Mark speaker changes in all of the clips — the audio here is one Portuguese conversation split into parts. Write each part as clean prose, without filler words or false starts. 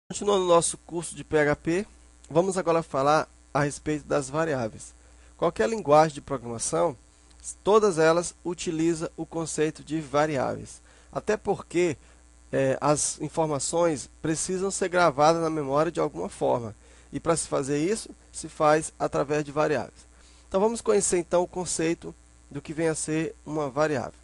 Speaker 1: Continuando o nosso curso de PHP, vamos agora falar a respeito das variáveis. Qualquer linguagem de programação, todas elas utilizam o conceito de variáveis. Até porque as informações precisam ser gravadas na memória de alguma forma. E para se fazer isso, se faz através de variáveis. Então vamos conhecer então o conceito do que vem a ser uma variável.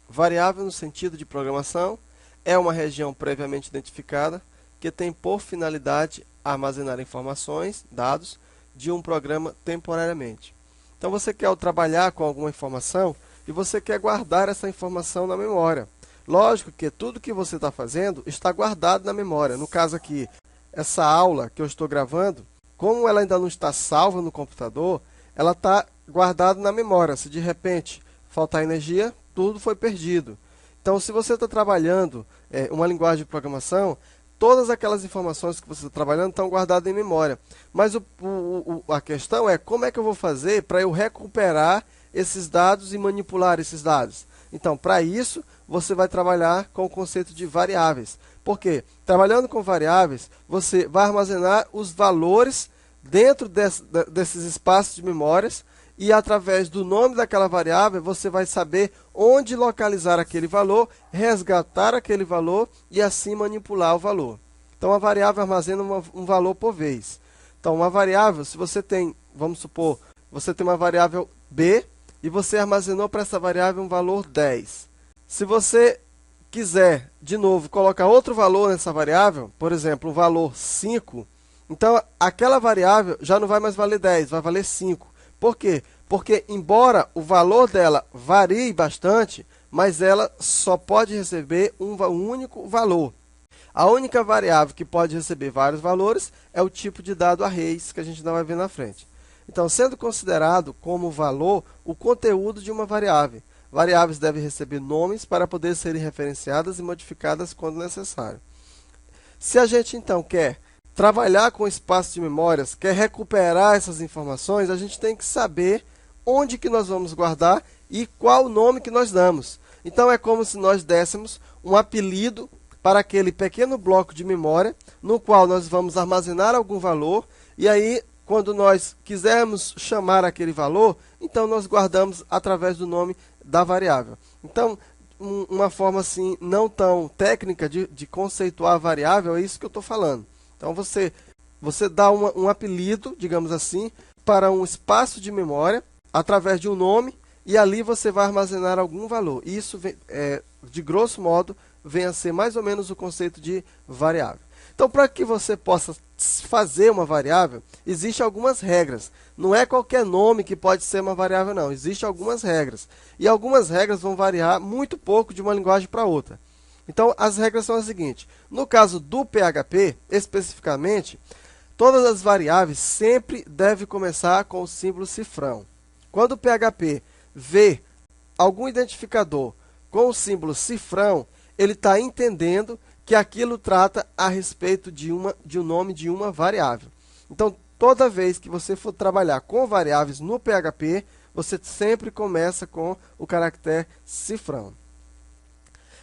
Speaker 1: Variável no sentido de programação é uma região previamente identificada que tem por finalidade armazenar informações, dados, de um programa temporariamente. Então você quer trabalhar com alguma informação e você quer guardar essa informação na memória. Lógico que tudo que você está fazendo está guardado na memória. No caso aqui, essa aula que eu estou gravando, como ela ainda não está salva no computador, ela está guardada na memória. Se de repente faltar energia, tudo foi perdido. Então, se você está trabalhando uma linguagem de programação, todas aquelas informações que você está trabalhando estão guardadas em memória. Mas a questão é como é que eu vou fazer para eu recuperar esses dados e manipular esses dados. Então, para isso, você vai trabalhar com o conceito de variáveis. Por quê? Trabalhando com variáveis, você vai armazenar os valores dentro desses espaços de memórias e através do nome daquela variável você vai saber onde localizar aquele valor, resgatar aquele valor e assim manipular o valor. Então a variável armazena um valor por vez. Então uma variável, se você tem, vamos supor, você tem uma variável B e você armazenou para essa variável um valor 10. Se você quiser de novo colocar outro valor nessa variável, por exemplo, o valor 5, então aquela variável já não vai mais valer 10, vai valer 5. Por quê? Porque, embora o valor dela varie bastante, mas ela só pode receber um único valor. A única variável que pode receber vários valores é o tipo de dado arrays, que a gente ainda vai ver na frente. Então, sendo considerado como valor o conteúdo de uma variável. Variáveis devem receber nomes para poder serem referenciadas e modificadas quando necessário. Se a gente, então, quer trabalhar com espaço de memórias, quer recuperar essas informações, a gente tem que saber onde que nós vamos guardar e qual o nome que nós damos. Então é como se nós dessemos um apelido para aquele pequeno bloco de memória, no qual nós vamos armazenar algum valor, e aí quando nós quisermos chamar aquele valor, então nós guardamos através do nome da variável. Então, uma forma assim não tão técnica de conceituar a variável, é isso que eu estou falando. Então você dá um apelido, digamos assim, para um espaço de memória, através de um nome, e ali você vai armazenar algum valor. Isso, de grosso modo, vem a ser mais ou menos o conceito de variável. Então, para que você possa fazer uma variável, existem algumas regras. Não é qualquer nome que pode ser uma variável, não. Existem algumas regras. E algumas regras vão variar muito pouco de uma linguagem para outra. Então, as regras são as seguintes. No caso do PHP, especificamente, todas as variáveis sempre devem começar com o símbolo cifrão. Quando o PHP vê algum identificador com o símbolo cifrão, ele está entendendo que aquilo trata a respeito de um nome de uma variável. Então, toda vez que você for trabalhar com variáveis no PHP, você sempre começa com o caractere cifrão.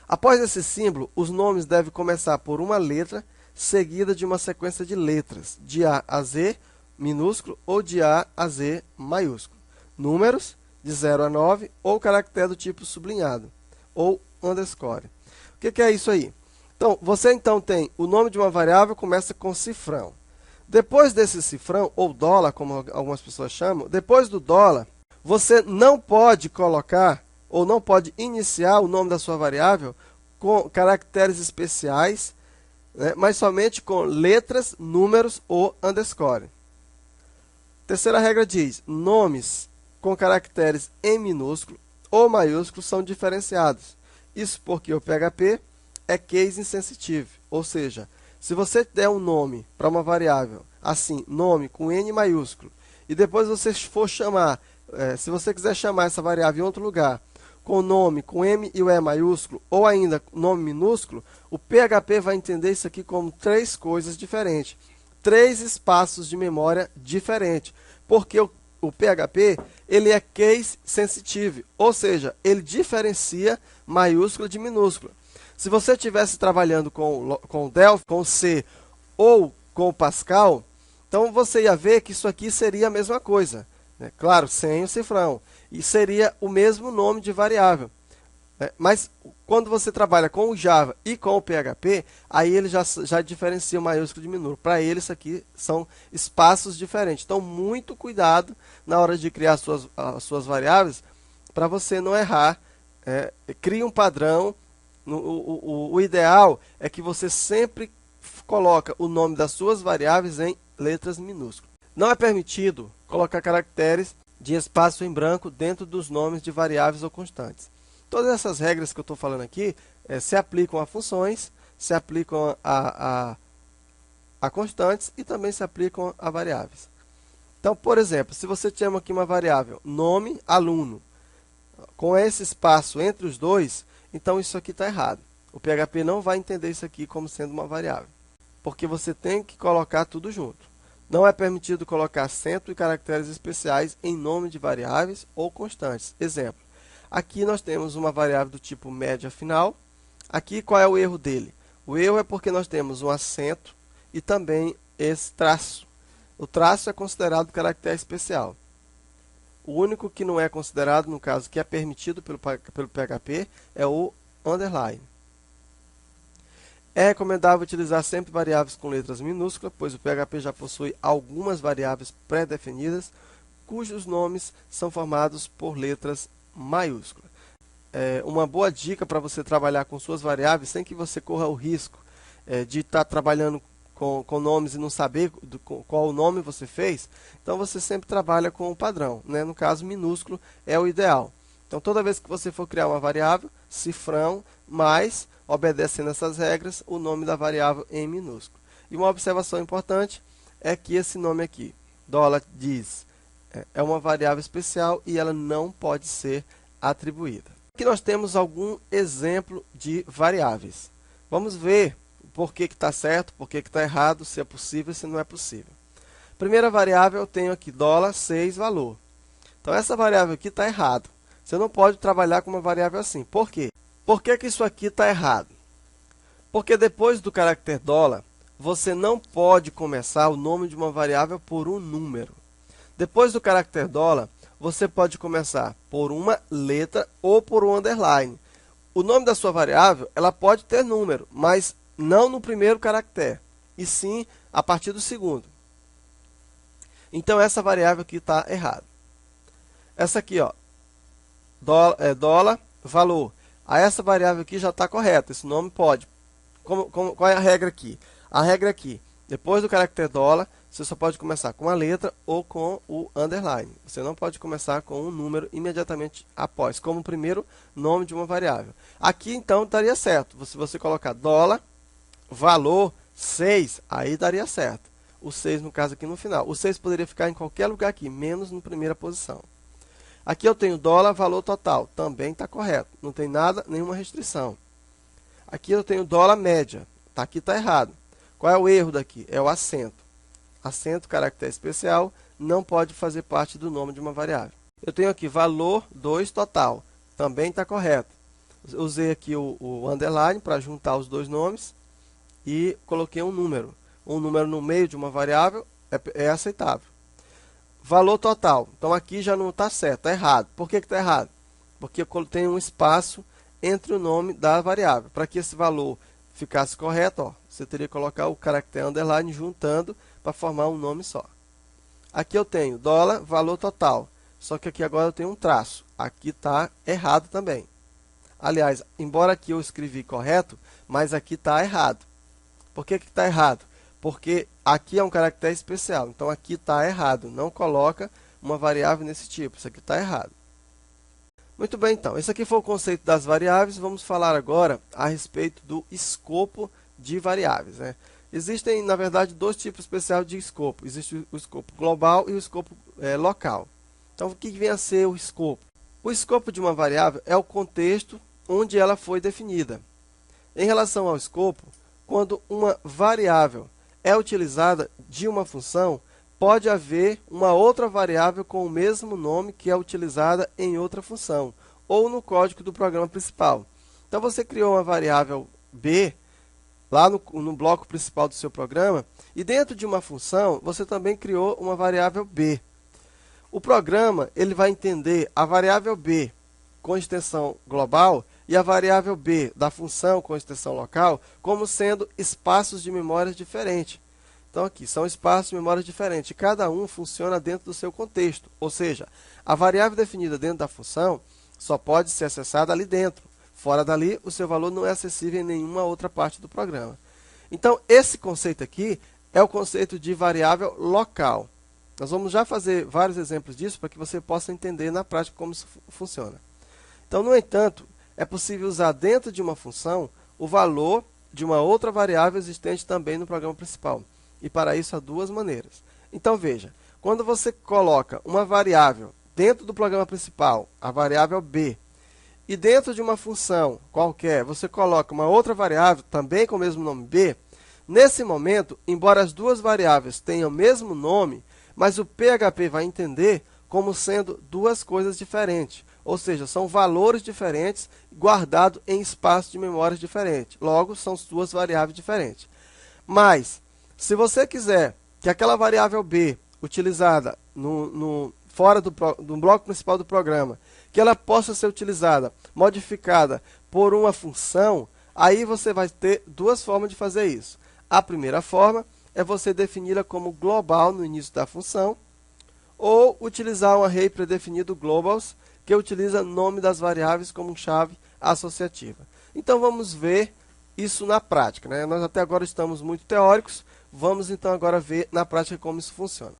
Speaker 1: Após esse símbolo, os nomes devem começar por uma letra seguida de uma sequência de letras, de A a Z minúsculo ou de A a Z maiúsculo. Números de 0 a 9 ou caractere do tipo sublinhado ou underscore. O que é isso aí? Então, você tem o nome de uma variável, começa com cifrão. Depois desse cifrão, ou dólar, como algumas pessoas chamam, depois do dólar, você não pode colocar ou não pode iniciar o nome da sua variável com caracteres especiais, né, mas somente com letras, números ou underscore. Terceira regra diz, nomes com caracteres em minúsculo ou maiúsculo são diferenciados. Isso porque o PHP é case insensitive, ou seja, se você der um nome para uma variável, assim, nome com N maiúsculo, e depois você for chamar, se você quiser chamar essa variável em outro lugar, com nome com M e o E maiúsculo, ou ainda nome minúsculo, o PHP vai entender isso aqui como três coisas diferentes. Três espaços de memória diferentes. Porque o PHP ele é case sensitive, ou seja, ele diferencia maiúsculo de minúsculo. Se você estivesse trabalhando com Delphi, com C ou com o Pascal, então você ia ver que isso aqui seria a mesma coisa, né? Claro, sem o cifrão. E seria o mesmo nome de variável. Mas quando você trabalha com o Java e com o PHP, aí ele já diferencia o maiúsculo de minúsculo. Para ele, isso aqui são espaços diferentes. Então, muito cuidado na hora de criar as suas variáveis, para você não errar. Crie um padrão. O ideal é que você sempre coloque o nome das suas variáveis em letras minúsculas. Não é permitido colocar caracteres de espaço em branco dentro dos nomes de variáveis ou constantes. Todas essas regras que eu estou falando aqui se aplicam a funções, se aplicam a constantes e também se aplicam a variáveis. Então, por exemplo, se você chama aqui uma variável nome aluno, com esse espaço entre os dois, então isso aqui está errado. O PHP não vai entender isso aqui como sendo uma variável, porque você tem que colocar tudo junto. Não é permitido colocar acento e caracteres especiais em nome de variáveis ou constantes. Exemplo. Aqui nós temos uma variável do tipo média final. Aqui qual é o erro dele? O erro é porque nós temos um acento e também esse traço. O traço é considerado caractere especial. O único que não é considerado, no caso, que é permitido pelo PHP, é o underline. É recomendável utilizar sempre variáveis com letras minúsculas, pois o PHP já possui algumas variáveis pré-definidas, cujos nomes são formados por letras maiúscula. Uma boa dica para você trabalhar com suas variáveis sem que você corra o risco de estar trabalhando com nomes e não saber qual nome você fez, então você sempre trabalha com o padrão, né? No caso, minúsculo é o ideal. Então, toda vez que você for criar uma variável, cifrão, mais, obedecendo essas regras, o nome da variável em minúsculo. E uma observação importante é que esse nome aqui, $diz, é uma variável especial e ela não pode ser atribuída. Aqui nós temos algum exemplo de variáveis. Vamos ver por que está certo, por que está errado, se é possível e se não é possível. Primeira variável, eu tenho aqui $6 valor. Então, essa variável aqui está errada. Você não pode trabalhar com uma variável assim. Por quê? Por que isso aqui está errado? Porque depois do caractere $, você não pode começar o nome de uma variável por um número. Depois do caractere $, você pode começar por uma letra ou por um underline. O nome da sua variável, ela pode ter número, mas não no primeiro caractere, e sim a partir do segundo. Então, essa variável aqui está errada. Essa aqui, ó, $valor. Essa variável aqui já está correta, esse nome pode. Qual é a regra aqui? A regra aqui, depois do caractere $, você só pode começar com a letra ou com o underline. Você não pode começar com um número imediatamente após, como o primeiro nome de uma variável. Aqui, então, daria certo. Se você colocar $valor 6, aí daria certo. O 6, no caso, aqui no final. O 6 poderia ficar em qualquer lugar aqui, menos na primeira posição. Aqui eu tenho $valor total. Também está correto. Não tem nada, nenhuma restrição. Aqui eu tenho $média. Aqui está errado. Qual é o erro daqui? É o acento. Acento, caractere especial, não pode fazer parte do nome de uma variável. Eu tenho aqui valor 2 total. Também está correto. Usei aqui o underline para juntar os dois nomes e coloquei um número. Um número no meio de uma variável é aceitável. Valor total. Então, aqui já não está certo, está errado. Por que está errado? Porque eu tenho um espaço entre o nome da variável. Para que esse valor ficasse correto, ó, você teria que colocar o caractere underline juntando para formar um nome só. Aqui eu tenho valor total. Só que aqui agora eu tenho um traço. Aqui está errado também. Aliás, embora aqui eu escrevi correto, mas aqui está errado. Por que está errado? Porque aqui é um caractere especial. Então, aqui está errado. Não coloca uma variável nesse tipo. Isso aqui está errado. Muito bem, então. Esse aqui foi o conceito das variáveis. Vamos falar agora a respeito do escopo de variáveis, né? Existem, na verdade, dois tipos especiais de escopo. Existe o escopo global e o escopo local. Então, o que vem a ser o escopo? O escopo de uma variável é o contexto onde ela foi definida. Em relação ao escopo, quando uma variável é utilizada de uma função, pode haver uma outra variável com o mesmo nome que é utilizada em outra função, ou no código do programa principal. Então, você criou uma variável B, lá no bloco principal do seu programa, e dentro de uma função, você também criou uma variável b. O programa ele vai entender a variável b com extensão global e a variável b da função com extensão local como sendo espaços de memória diferentes. Então, aqui são espaços de memória diferentes. Cada um funciona dentro do seu contexto. Ou seja, a variável definida dentro da função só pode ser acessada ali dentro. Fora dali, o seu valor não é acessível em nenhuma outra parte do programa. Então, esse conceito aqui é o conceito de variável local. Nós vamos já fazer vários exemplos disso para que você possa entender na prática como isso funciona. Então, no entanto, é possível usar dentro de uma função o valor de uma outra variável existente também no programa principal. E para isso há duas maneiras. Então, veja, quando você coloca uma variável dentro do programa principal, a variável b, e dentro de uma função qualquer, você coloca uma outra variável, também com o mesmo nome b, nesse momento, embora as duas variáveis tenham o mesmo nome, mas o PHP vai entender como sendo duas coisas diferentes. Ou seja, são valores diferentes guardados em espaços de memórias diferentes. Logo, são duas variáveis diferentes. Mas, se você quiser que aquela variável b, utilizada fora do bloco principal do programa, que ela possa ser utilizada, modificada por uma função, aí você vai ter duas formas de fazer isso. A primeira forma é você defini-la como global no início da função, ou utilizar um array predefinido globals, que utiliza nome das variáveis como chave associativa. Então, vamos ver isso na prática, né? Nós até agora estamos muito teóricos, vamos então agora ver na prática como isso funciona.